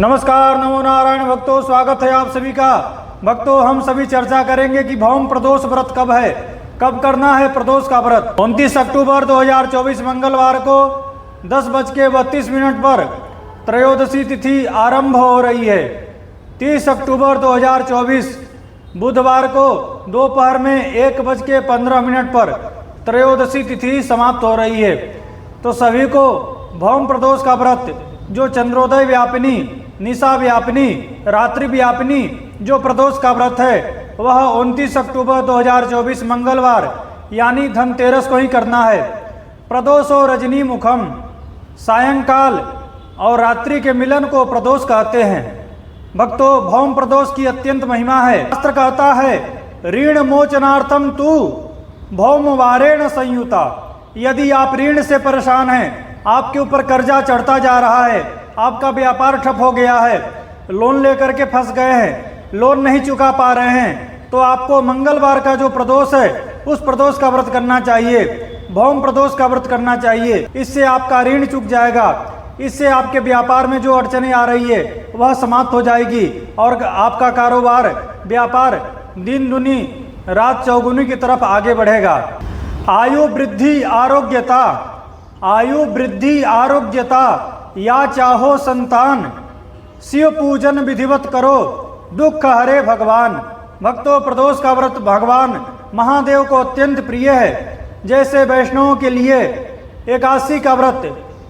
नमस्कार, नमो नारायण भक्तों, स्वागत है आप सभी का। भक्तों, हम सभी चर्चा करेंगे कि भौम प्रदोष व्रत कब है, कब करना है प्रदोष का व्रत। 29 अक्टूबर 2024 मंगलवार को 10:32 पर त्रयोदशी तिथि आरंभ हो रही है। 30 अक्टूबर 2024 बुधवार को दोपहर में 1:15 पर त्रयोदशी तिथि समाप्त हो रही है। तो सभी को भौम प्रदोष का व्रत, जो चंद्रोदय व्यापिनी, निशा व्यापिनी, रात्रि व्यापिनी जो प्रदोष का व्रत है, वह 29 अक्टूबर 2024 मंगलवार यानी धनतेरस को ही करना है। प्रदोषो रजनी मुखम, सायंकाल और रात्रि के मिलन को प्रदोष कहते हैं। भक्तों, भौम प्रदोष की अत्यंत महिमा है। शास्त्र कहता है, ऋण मोचनार्थम तू भौम वारेण संयुता। यदि आप ऋण से परेशान हैं, आपके ऊपर कर्जा चढ़ता जा रहा है, आपका व्यापार ठप हो गया है, लोन लेकर के फंस गए हैं, लोन नहीं चुका पा रहे हैं, तो आपको मंगलवार का जो प्रदोष है उस प्रदोष का व्रत करना चाहिए, भौम प्रदोष का व्रत करना चाहिए। इससे आपका ऋण चुक जाएगा, इससे आपके व्यापार में जो अड़चने आ रही है वह समाप्त हो जाएगी और आपका कारोबार, व्यापार दिन दुनी रात चौगुनी की तरफ आगे बढ़ेगा। आयु वृद्धि आरोग्यता, आयु वृद्धि आरोग्यता या चाहो संतान, शिव पूजन विधिवत करो, दुख हरे भगवान। भक्तों, प्रदोष का व्रत भगवान महादेव को अत्यंत प्रिय है। जैसे वैष्णवों के लिए एकादशी का व्रत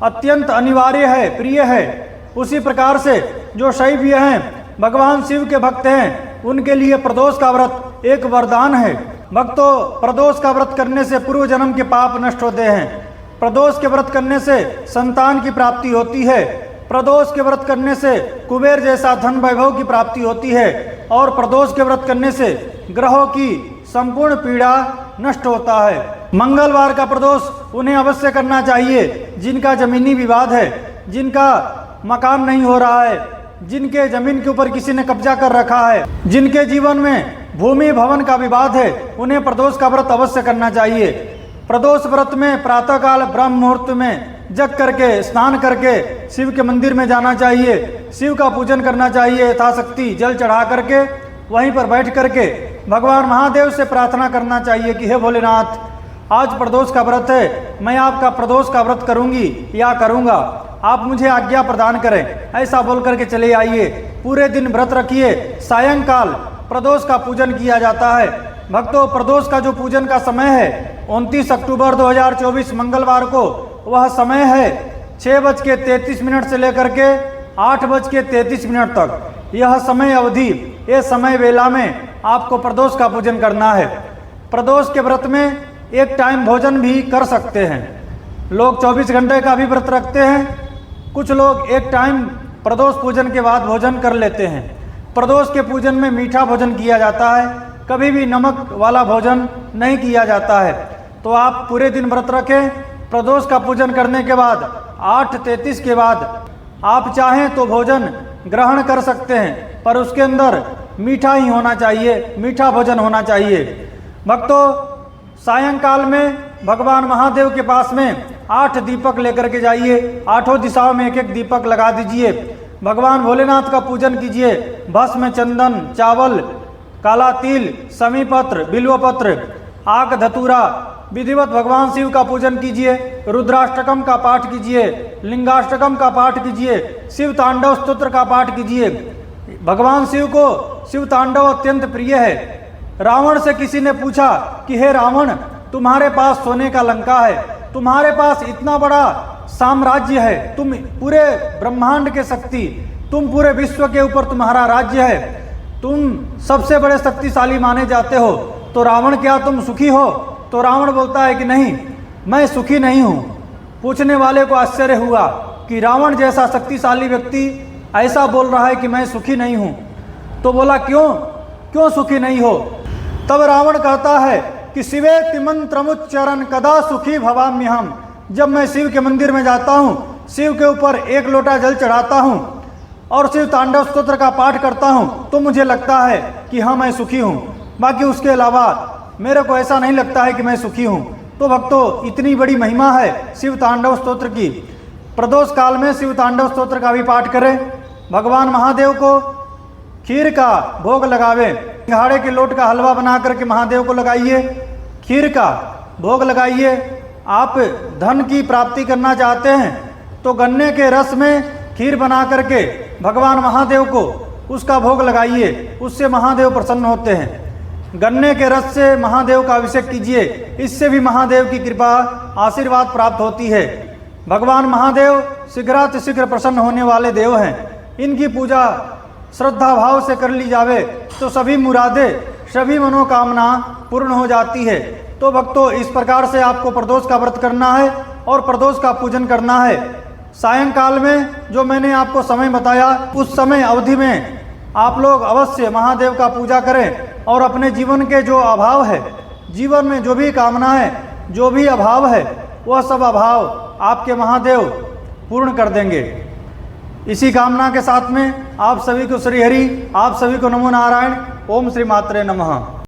अत्यंत अनिवार्य है, प्रिय है, उसी प्रकार से जो शैव हैं, भगवान शिव के भक्त हैं, उनके लिए प्रदोष का व्रत एक वरदान है। भक्तों, प्रदोष का व्रत करने से पूर्व जन्म के पाप नष्ट होते हैं। प्रदोष के व्रत करने से संतान की प्राप्ति होती है। प्रदोष के व्रत करने से कुबेर जैसा धन वैभव की प्राप्ति होती है और प्रदोष के व्रत करने से ग्रहों की संपूर्ण पीड़ा नष्ट होता है। मंगलवार का प्रदोष उन्हें अवश्य करना चाहिए जिनका जमीनी विवाद है, जिनका मकान नहीं हो रहा है, जिनके जमीन के ऊपर किसी ने कब्जा कर रखा है, जिनके जीवन में भूमि भवन का विवाद है, उन्हें प्रदोष का व्रत अवश्य करना चाहिए। प्रदोष व्रत में प्रातःकाल ब्रह्म मुहूर्त में जग करके, स्नान करके शिव के मंदिर में जाना चाहिए, शिव का पूजन करना चाहिए, यथाशक्ति जल चढ़ा करके वहीं पर बैठ करके भगवान महादेव से प्रार्थना करना चाहिए कि हे भोलेनाथ, आज प्रदोष का व्रत है, मैं आपका प्रदोष का व्रत करूंगी या करूंगा, आप मुझे आज्ञा प्रदान करें। ऐसा बोल करके चले आइए, पूरे दिन व्रत रखिए, सायंकाल प्रदोष का पूजन किया जाता है। भक्तों, प्रदोष का जो पूजन का समय है 29 अक्टूबर 2024 मंगलवार को, वह समय है 6:33 से लेकर के 8:33 तक। यह समय अवधि, ये समय वेला में आपको प्रदोष का पूजन करना है। प्रदोष के व्रत में एक टाइम भोजन भी कर सकते हैं। लोग 24 घंटे का भी व्रत रखते हैं, कुछ लोग एक टाइम प्रदोष पूजन के बाद भोजन कर लेते हैं। प्रदोष के पूजन में मीठा भोजन किया जाता है, कभी भी नमक वाला भोजन नहीं किया जाता है। तो आप पूरे दिन व्रत रखें। प्रदोष का पूजन करने के बाद 8:33 के बाद आप चाहें तो भोजन ग्रहण कर सकते हैं, पर उसके अंदर मीठा ही होना चाहिए, मीठा भोजन होना चाहिए। भक्तों, सायंकाल में भगवान महादेव के पास में 8 दीपक लेकर के जाइए, 8 दिशाओं में एक एक दीपक लगा दीजिए। भगवान भोलेनाथ का पूजन कीजिए। भस्म, चंदन, चावल, काला तिल, समीपत्र, बिल्वपत्र, आक धतूरा विधिवत भगवान शिव का पूजन कीजिए। रुद्राष्टकम का पाठ कीजिए, लिंगाष्टकम का पाठ कीजिए, शिव तांडव स्तोत्र का पाठ कीजिए। भगवान शिव को शिव तांडव अत्यंत प्रिय है। रावण से किसी ने पूछा कि हे रावण, तुम्हारे पास सोने का लंका है, तुम्हारे पास इतना बड़ा साम्राज्य है, तुम पूरे ब्रह्मांड के शक्ति, तुम पूरे विश्व के ऊपर तुम्हारा राज्य है, तुम सबसे बड़े शक्तिशाली माने जाते हो, तो रावण क्या तुम सुखी हो? तो रावण बोलता है कि नहीं, मैं सुखी नहीं हूँ। पूछने वाले को आश्चर्य हुआ कि रावण जैसा शक्तिशाली व्यक्ति ऐसा बोल रहा है कि मैं सुखी नहीं हूँ। तो बोला, क्यों सुखी नहीं हो? तब रावण कहता है कि शिवेति मंत्रमुच्चरण कदा सुखी भवाम्यहम्। जब मैं शिव के मंदिर में जाता हूँ, शिव के ऊपर 1 लोटा जल चढ़ाता हूँ और शिव तांडव स्तोत्र का पाठ करता हूँ, तो मुझे लगता है कि हाँ, मैं सुखी हूँ। बाकी उसके अलावा मेरे को ऐसा नहीं लगता है कि मैं सुखी हूँ। तो भक्तों, इतनी बड़ी महिमा है शिव तांडव स्तोत्र की। प्रदोष काल में शिव तांडव स्तोत्र का भी पाठ करें। भगवान महादेव को खीर का भोग लगावे। सिंघाड़े के लोट का हलवा बना करके महादेव को लगाइए, खीर का भोग लगाइए। आप धन की प्राप्ति करना चाहते हैं तो गन्ने के रस में खीर बना करके भगवान महादेव को उसका भोग लगाइए, उससे महादेव प्रसन्न होते हैं। गन्ने के रस से महादेव का अभिषेक कीजिए, इससे भी महादेव की कृपा आशीर्वाद प्राप्त होती है। भगवान महादेव शीघ्रातिशीघ्र प्रसन्न होने वाले देव हैं। इनकी पूजा श्रद्धा भाव से कर ली जावे तो सभी मुरादें, सभी मनोकामना पूर्ण हो जाती है। तो भक्तों, इस प्रकार से आपको प्रदोष का व्रत करना है और प्रदोष का पूजन करना है। सायंकाल में जो मैंने आपको समय बताया, उस समय अवधि में आप लोग अवश्य महादेव का पूजा करें और अपने जीवन के जो अभाव है, जीवन में जो भी कामना है, जो भी अभाव है, वह सब अभाव आपके महादेव पूर्ण कर देंगे। इसी कामना के साथ में आप सभी को श्री हरि, आप सभी को नमो नारायण। ओम श्री मात्रे नमः।